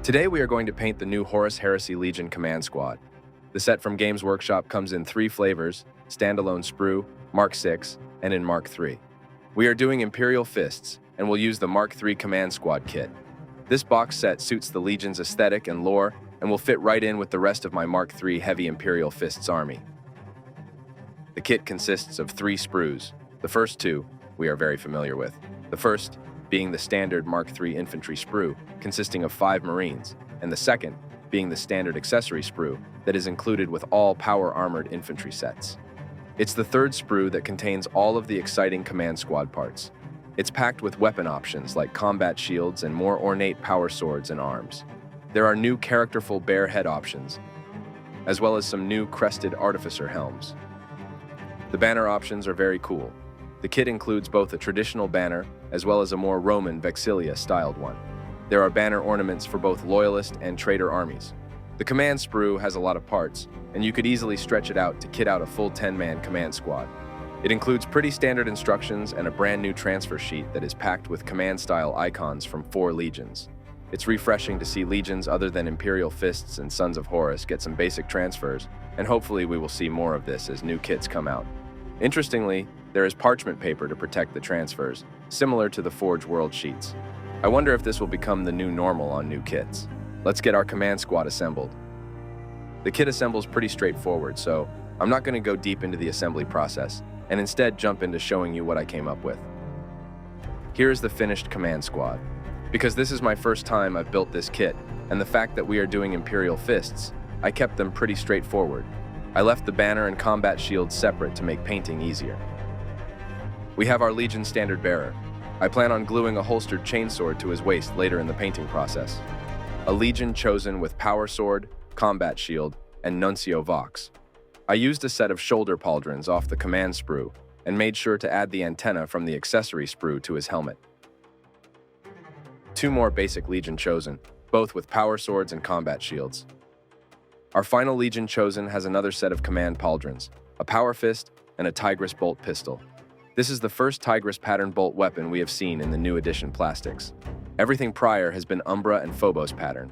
Today we are going to paint the new Horus Heresy Legion Command Squad. The set from Games Workshop comes in 3 flavors: standalone sprue, Mark VI, and in Mark III. We are doing Imperial Fists, and will use the Mark III Command Squad kit. This box set suits the Legion's aesthetic and lore, and will fit right in with the rest of my Mark III Heavy Imperial Fists army. The kit consists of 3 sprues. The first 2 we are very familiar with. The first being the standard Mark III Infantry sprue, consisting of 5 Marines, and the second being the standard accessory sprue that is included with all power-armored infantry sets. It's the third sprue that contains all of the exciting Command Squad parts. It's packed with weapon options like combat shields and more ornate power swords and arms. There are new characterful bear head options, as well as some new crested artificer helms. The banner options are very cool. The kit includes both a traditional banner as well as a more Roman Vexilia-styled one. There are banner ornaments for both Loyalist and Traitor armies. The command sprue has a lot of parts, and you could easily stretch it out to kit out a full 10-man command squad. It includes pretty standard instructions and a brand new transfer sheet that is packed with command-style icons from 4 legions. It's refreshing to see legions other than Imperial Fists and Sons of Horus get some basic transfers, and hopefully we will see more of this as new kits come out. Interestingly, there is parchment paper to protect the transfers, similar to the Forge World sheets. I wonder if this will become the new normal on new kits. Let's get our command squad assembled. The kit assembles pretty straightforward, so I'm not going to go deep into the assembly process, and instead jump into showing you what I came up with. Here is the finished command squad. Because this is my first time I've built this kit, and the fact that we are doing Imperial Fists, I kept them pretty straightforward. I left the banner and combat shields separate to make painting easier. We have our Legion standard bearer. I plan on gluing a holstered chainsword to his waist later in the painting process. A Legion chosen with power sword, combat shield, and Nuncio Vox. I used a set of shoulder pauldrons off the command sprue and made sure to add the antenna from the accessory sprue to his helmet. 2 more basic Legion chosen, both with power swords and combat shields. Our final Legion chosen has another set of command pauldrons, a power fist, and a Tigris bolt pistol. This is the first Tigris pattern bolt weapon we have seen in the new edition plastics. Everything prior has been Umbra and Phobos pattern.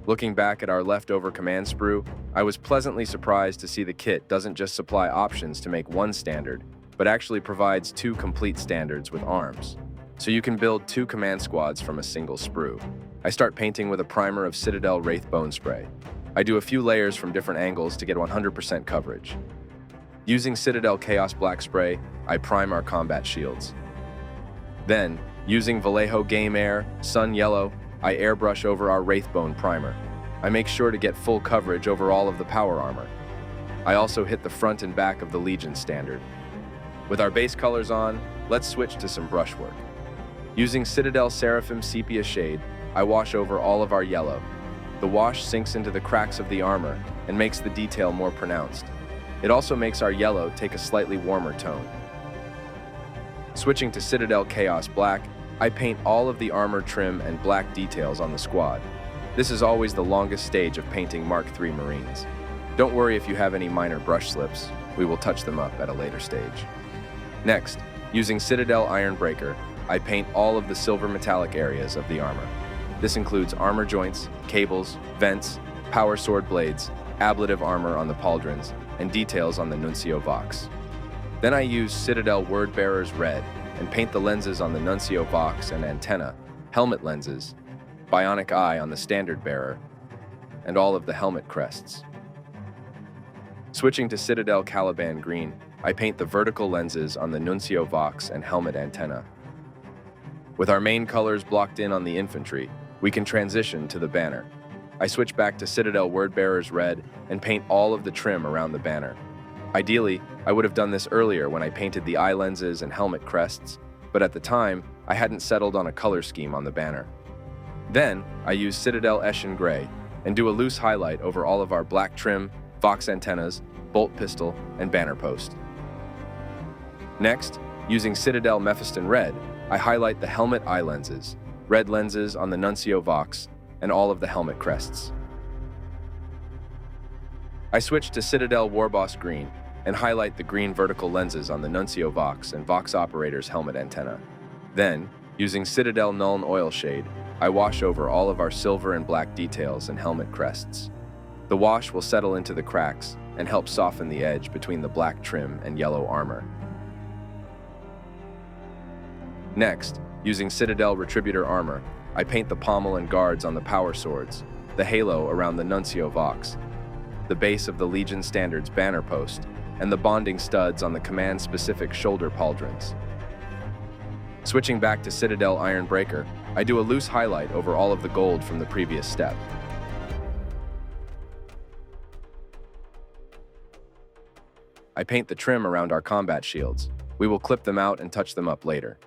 Looking back at our leftover command sprue, I was pleasantly surprised to see the kit doesn't just supply options to make 1 standard, but actually provides 2 complete standards with arms. So you can build 2 command squads from a single sprue. I start painting with a primer of Citadel Wraith Bone Spray. I do a few layers from different angles to get 100% coverage. Using Citadel Chaos Black Spray, I prime our combat shields. Then, using Vallejo Game Air Sun Yellow, I airbrush over our Wraithbone primer. I make sure to get full coverage over all of the power armor. I also hit the front and back of the Legion standard. With our base colors on, let's switch to some brushwork. Using Citadel Seraphim Sepia Shade, I wash over all of our yellow. The wash sinks into the cracks of the armor and makes the detail more pronounced. It also makes our yellow take a slightly warmer tone. Switching to Citadel Chaos Black, I paint all of the armor trim and black details on the squad. This is always the longest stage of painting Mark III Marines. Don't worry if you have any minor brush slips, we will touch them up at a later stage. Next, using Citadel Iron Breaker, I paint all of the silver metallic areas of the armor. This includes armor joints, cables, vents, power sword blades, ablative armor on the pauldrons, and details on the Nuncio Vox. Then I use Citadel Wordbearer's Red and paint the lenses on the Nuncio Vox and antenna, helmet lenses, bionic eye on the standard bearer, and all of the helmet crests. Switching to Citadel Caliban Green, I paint the vertical lenses on the Nuncio Vox and helmet antenna. With our main colors blocked in on the infantry, we can transition to the banner. I switch back to Citadel Wordbearer's Red and paint all of the trim around the banner. Ideally, I would have done this earlier when I painted the eye lenses and helmet crests, but at the time, I hadn't settled on a color scheme on the banner. Then, I use Citadel Eshin Gray and do a loose highlight over all of our black trim, Vox antennas, bolt pistol, and banner post. Next, using Citadel Mephiston Red, I highlight the helmet eye lenses, red lenses on the Nuncio Vox, and all of the helmet crests. I switch to Citadel Warboss Green and highlight the green vertical lenses on the Nuncio Vox and Vox Operator's helmet antenna. Then, Using Citadel Nuln Oil Shade, I wash over all of our silver and black details and helmet crests. The wash will settle into the cracks and help soften the edge between the black trim and yellow armor. Next, using Citadel Retributor Armor, I paint the pommel and guards on the power swords, the halo around the Nuncio Vox, the base of the Legion Standard's banner post, and the bonding studs on the command-specific shoulder pauldrons. Switching back to Citadel Iron Breaker, I do a loose highlight over all of the gold from the previous step. I paint the trim around our combat shields. We will clip them out and touch them up later.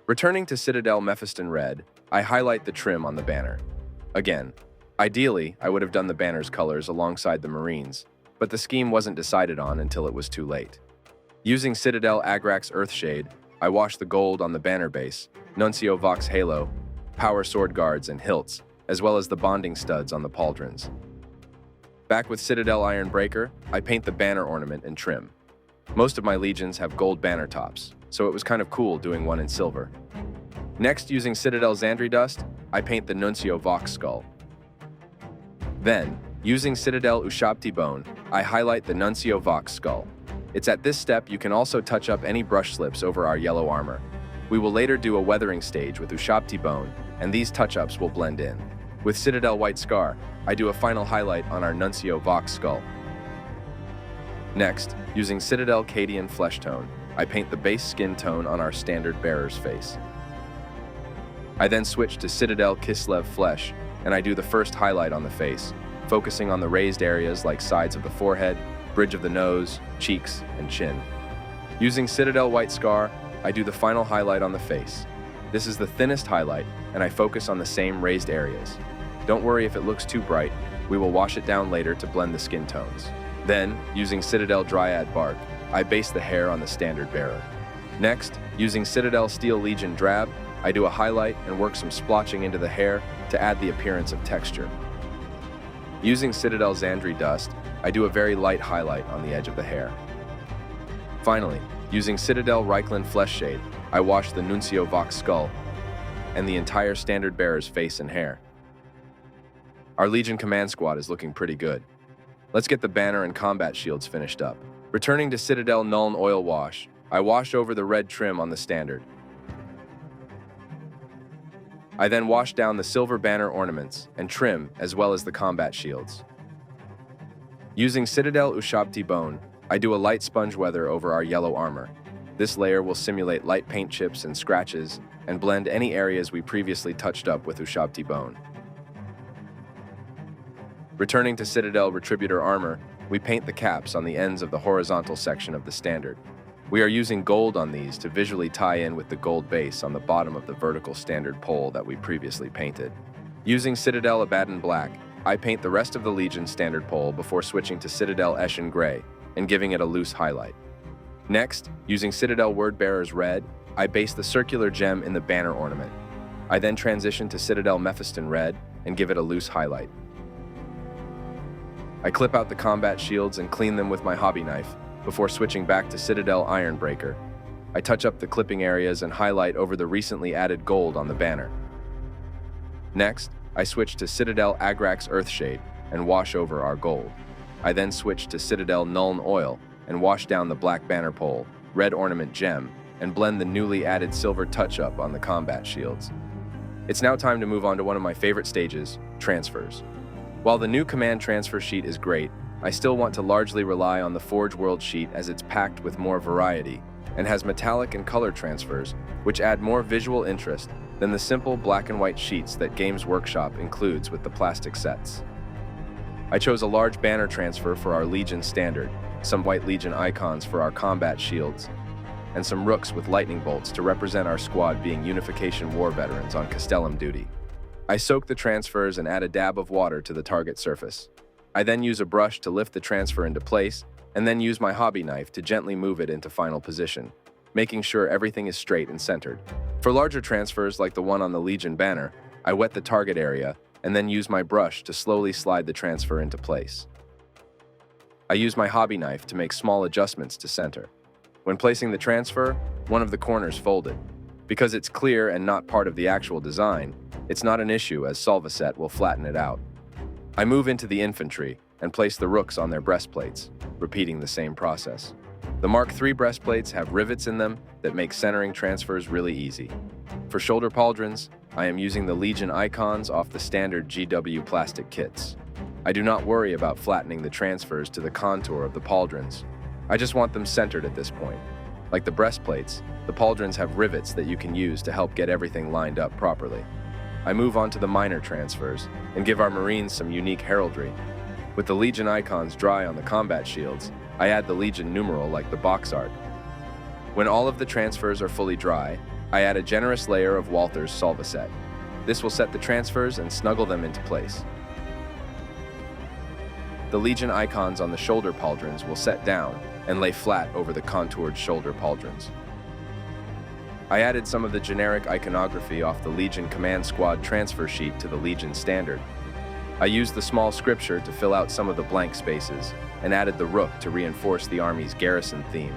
Returning to Citadel Mephiston Red, I highlight the trim on the banner. Again, ideally, I would have done the banner's colors alongside the Marines, but the scheme wasn't decided on until it was too late. Using Citadel Agrax Earthshade, I wash the gold on the banner base, Nuncio Vox Halo, power sword guards and hilts, as well as the bonding studs on the pauldrons. Back with Citadel Iron Breaker, I paint the banner ornament and trim. Most of my legions have gold banner tops, so it was kind of cool doing one in silver. Next, using Citadel Xandri Dust, I paint the Nuncio Vox skull. Then, using Citadel Ushabti Bone, I highlight the Nuncio Vox skull. It's at this step you can also touch up any brush slips over our yellow armor. We will later do a weathering stage with Ushabti Bone, and these touch-ups will blend in. With Citadel White Scar, I do a final highlight on our Nuncio Vox skull. Next, using Citadel Cadian Flesh Tone, I paint the base skin tone on our standard bearer's face. I then switch to Citadel Kislev Flesh, and I do the first highlight on the face, focusing on the raised areas like sides of the forehead, bridge of the nose, cheeks, and chin. Using Citadel White Scar, I do the final highlight on the face. This is the thinnest highlight, and I focus on the same raised areas. Don't worry if it looks too bright, we will wash it down later to blend the skin tones. Then, using Citadel Dryad Bark, I base the hair on the standard bearer. Next, using Citadel Steel Legion Drab, I do a highlight and work some splotching into the hair to add the appearance of texture. Using Citadel Xandri Dust, I do a very light highlight on the edge of the hair. Finally, using Citadel Reichland Flesh Shade, I wash the Nuncio Vox skull and the entire standard bearer's face and hair. Our Legion Command Squad is looking pretty good. Let's get the banner and combat shields finished up. Returning to Citadel Nuln Oil Wash, I wash over the red trim on the standard. I then wash down the silver banner ornaments and trim as well as the combat shields. Using Citadel Ushabti Bone, I do a light sponge weather over our yellow armor. This layer will simulate light paint chips and scratches and blend any areas we previously touched up with Ushabti Bone. Returning to Citadel Retributor Armor, we paint the caps on the ends of the horizontal section of the standard. We are using gold on these to visually tie in with the gold base on the bottom of the vertical standard pole that we previously painted. Using Citadel Abaddon Black, I paint the rest of the Legion standard pole before switching to Citadel Eshin Gray and giving it a loose highlight. Next, using Citadel Wordbearer's Red, I base the circular gem in the banner ornament. I then transition to Citadel Mephiston Red and give it a loose highlight. I clip out the combat shields and clean them with my hobby knife before switching back to Citadel Iron Breaker. I touch up the clipping areas and highlight over the recently added gold on the banner. Next, I switch to Citadel Agrax Earthshade and wash over our gold. I then switch to Citadel Nuln Oil and wash down the black banner pole, red ornament gem, and blend the newly added silver touch-up on the combat shields. It's now time to move on to one of my favorite stages, transfers. While the new command transfer sheet is great, I still want to largely rely on the Forge World sheet as it's packed with more variety and has metallic and color transfers, which add more visual interest than the simple black and white sheets that Games Workshop includes with the plastic sets. I chose a large banner transfer for our Legion standard, some White Legion icons for our combat shields, and some rooks with lightning bolts to represent our squad being Unification War veterans on Castellum duty. I soak the transfers and add a dab of water to the target surface. I then use a brush to lift the transfer into place, and then use my hobby knife to gently move it into final position, making sure everything is straight and centered. For larger transfers like the one on the Legion banner, I wet the target area and then use my brush to slowly slide the transfer into place. I use my hobby knife to make small adjustments to center. When placing the transfer, one of the corners folded. Because it's clear and not part of the actual design, it's not an issue as Solvaset will flatten it out. I move into the infantry and place the rooks on their breastplates, repeating the same process. The Mark III breastplates have rivets in them that make centering transfers really easy. For shoulder pauldrons, I am using the Legion icons off the standard GW plastic kits. I do not worry about flattening the transfers to the contour of the pauldrons. I just want them centered at this point. Like the breastplates, the pauldrons have rivets that you can use to help get everything lined up properly. I move on to the minor transfers and give our Marines some unique heraldry. With the Legion icons dry on the combat shields, I add the Legion numeral like the box art. When all of the transfers are fully dry, I add a generous layer of Walther's Solvaset. This will set the transfers and snuggle them into place. The Legion icons on the shoulder pauldrons will set down and lay flat over the contoured shoulder pauldrons. I added some of the generic iconography off the Legion Command Squad transfer sheet to the Legion standard. I used the small scripture to fill out some of the blank spaces and added the rook to reinforce the Army's garrison theme.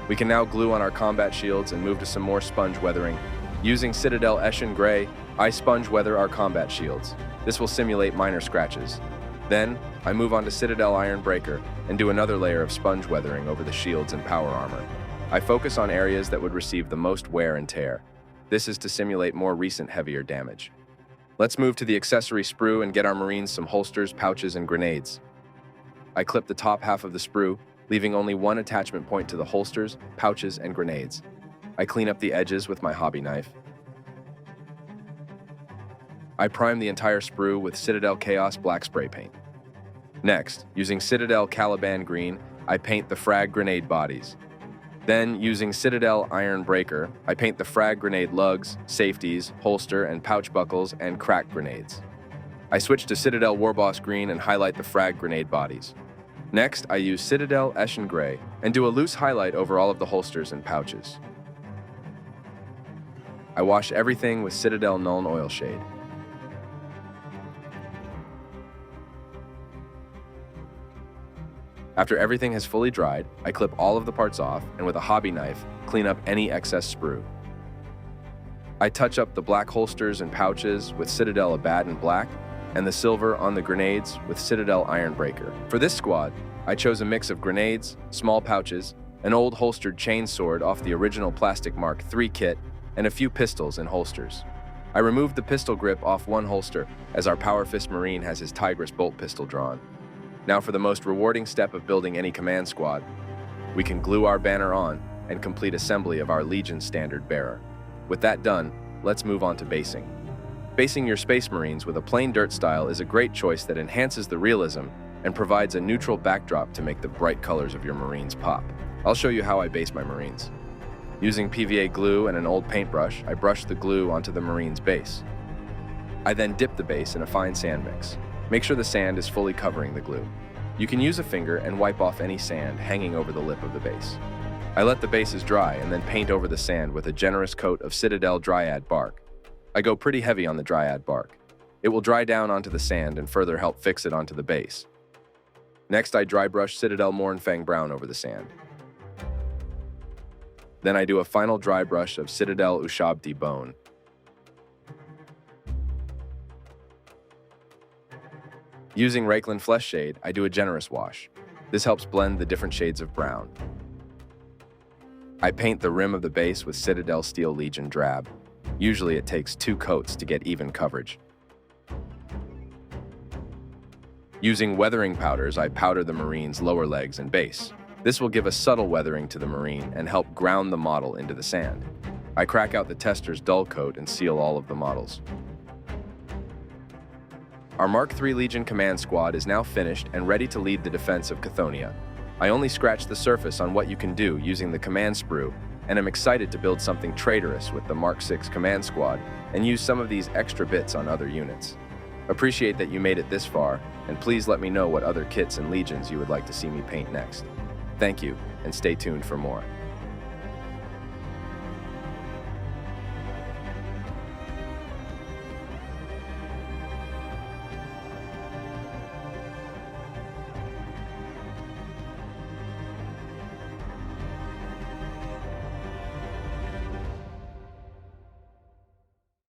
We can now glue on our combat shields and move to some more sponge weathering. Using Citadel Eschen Grey, I sponge weather our combat shields. This will simulate minor scratches. Then, I move on to Citadel Iron Breaker and do another layer of sponge weathering over the shields and power armor. I focus on areas that would receive the most wear and tear. This is to simulate more recent heavier damage. Let's move to the accessory sprue and get our Marines some holsters, pouches, and grenades. I clip the top half of the sprue, leaving only one attachment point to the holsters, pouches, and grenades. I clean up the edges with my hobby knife. I prime the entire sprue with Citadel Chaos black spray paint. Next, using Citadel Caliban green, I paint the frag grenade bodies. Then, using Citadel Iron Breaker, I paint the frag grenade lugs, safeties, holster, and pouch buckles, and crack grenades. I switch to Citadel Warboss green and highlight the frag grenade bodies. Next, I use Citadel Eschen Grey and do a loose highlight over all of the holsters and pouches. I wash everything with Citadel Nuln Oil Shade. After everything has fully dried, I clip all of the parts off and with a hobby knife, clean up any excess sprue. I touch up the black holsters and pouches with Citadel Abaddon Black and the silver on the grenades with Citadel Iron Breaker. For this squad, I chose a mix of grenades, small pouches, an old holstered chainsword off the original plastic Mark III kit, and a few pistols and holsters. I removed the pistol grip off one holster as our Power Fist Marine has his Tigris bolt pistol drawn. Now for the most rewarding step of building any command squad. We can glue our banner on and complete assembly of our Legion standard bearer. With that done, let's move on to basing. Basing your Space Marines with a plain dirt style is a great choice that enhances the realism and provides a neutral backdrop to make the bright colors of your Marines pop. I'll show you how I base my Marines. Using PVA glue and an old paintbrush, I brush the glue onto the Marine's base. I then dip the base in a fine sand mix. Make sure the sand is fully covering the glue. You can use a finger and wipe off any sand hanging over the lip of the base. I let the bases dry and then paint over the sand with a generous coat of Citadel Dryad bark. I go pretty heavy on the Dryad bark. It will dry down onto the sand and further help fix it onto the base. Next, I dry brush Citadel Mournfang Brown over the sand. Then I do a final dry brush of Citadel Ushabti Bone. Using Reikland Flesh Shade, I do a generous wash. This helps blend the different shades of brown. I paint the rim of the base with Citadel Steel Legion Drab. Usually it takes 2 coats to get even coverage. Using weathering powders, I powder the Marine's lower legs and base. This will give a subtle weathering to the Marine and help ground the model into the sand. I crack out the tester's dull coat and seal all of the models. Our Mark III Legion Command Squad is now finished and ready to lead the defense of Chthoniya. I only scratched the surface on what you can do using the command sprue, and am excited to build something traitorous with the Mark VI Command Squad and use some of these extra bits on other units. Appreciate that you made it this far, and please let me know what other kits and legions you would like to see me paint next. Thank you, and stay tuned for more.